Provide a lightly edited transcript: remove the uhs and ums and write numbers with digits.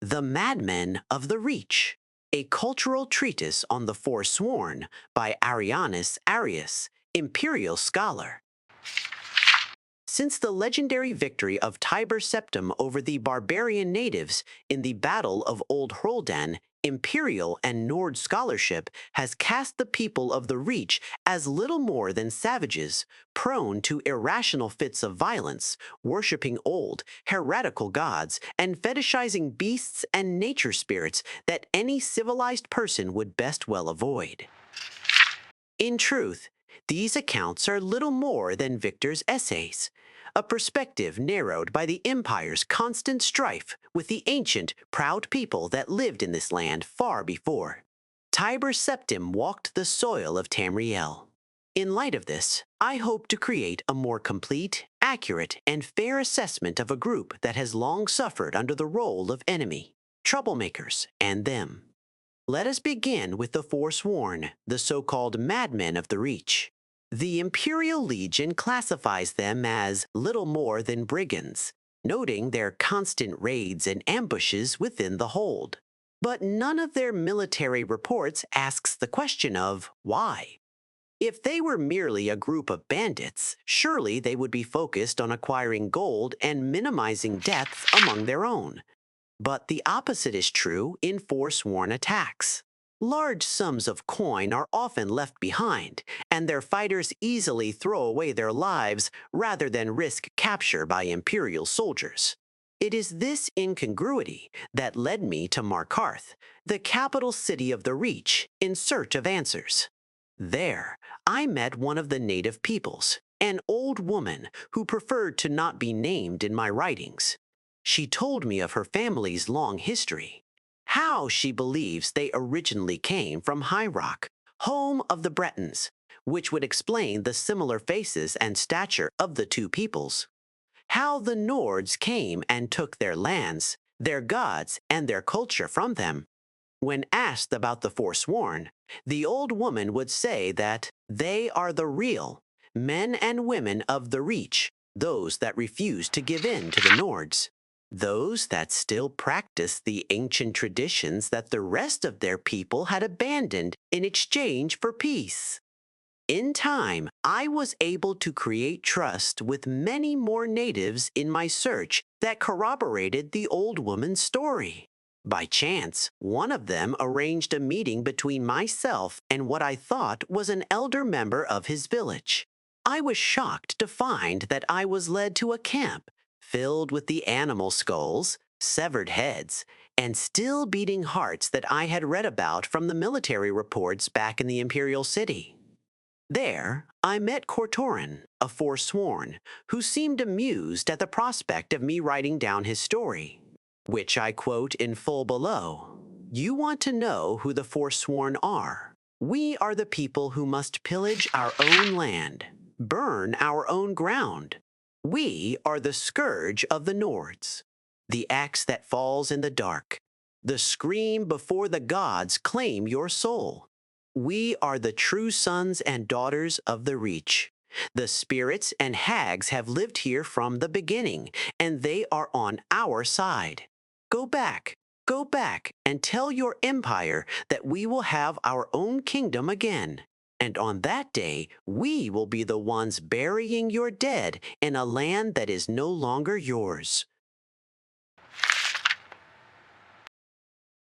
The Madmen of the Reach, a cultural treatise on the Forsworn by Arianus Arius, imperial scholar. Since the legendary victory of Tiber Septim over the barbarian natives in the Battle of Old Hroldan, imperial and Nord scholarship has cast the people of the Reach as little more than savages, prone to irrational fits of violence, worshipping old, heretical gods, and fetishizing beasts and nature spirits that any civilized person would best well avoid. In truth, these accounts are little more than Victor's essays, a perspective narrowed by the empire's constant strife with the ancient, proud people that lived in this land far before Tiber Septim walked the soil of Tamriel. In light of this, I hope to create a more complete, accurate, and fair assessment of a group that has long suffered under the role of enemy, troublemakers, and them. Let us begin with the Forsworn, the so-called Madmen of the Reach. The Imperial Legion classifies them as little more than brigands, noting their constant raids and ambushes within the hold. But none of their military reports asks the question of why. If they were merely a group of bandits, surely they would be focused on acquiring gold and minimizing deaths among their own. But the opposite is true in Forsworn attacks. Large sums of coin are often left behind, and their fighters easily throw away their lives rather than risk capture by Imperial soldiers. It is this incongruity that led me to Markarth, the capital city of the Reach, in search of answers. There, I met one of the native peoples, an old woman who preferred to not be named in my writings. She told me of her family's long history, how she believes they originally came from High Rock, home of the Bretons, which would explain the similar faces and stature of the two peoples, how the Nords came and took their lands, their gods, and their culture from them. When asked about the Forsworn, the old woman would say that they are the real men and women of the Reach, those that refuse to give in to the Nords. Those that still practice the ancient traditions that the rest of their people had abandoned in exchange for peace. In time, I was able to create trust with many more natives in my search that corroborated the old woman's story. By chance, one of them arranged a meeting between myself and what I thought was an elder member of his village. I was shocked to find that I was led to a camp filled with the animal skulls, severed heads, and still beating hearts that I had read about from the military reports back in the Imperial City. There, I met Cortoran, a Forsworn, who seemed amused at the prospect of me writing down his story, which I quote in full below. You want to know who the Forsworn are. We are the people who must pillage our own land, burn our own ground. We are the scourge of the Nords, the axe that falls in the dark, the scream before the gods claim your soul. We are the true sons and daughters of the Reach. The spirits and hags have lived here from the beginning, and they are on our side. Go back, and tell your empire that we will have our own kingdom again. And on that day, we will be the ones burying your dead in a land that is no longer yours.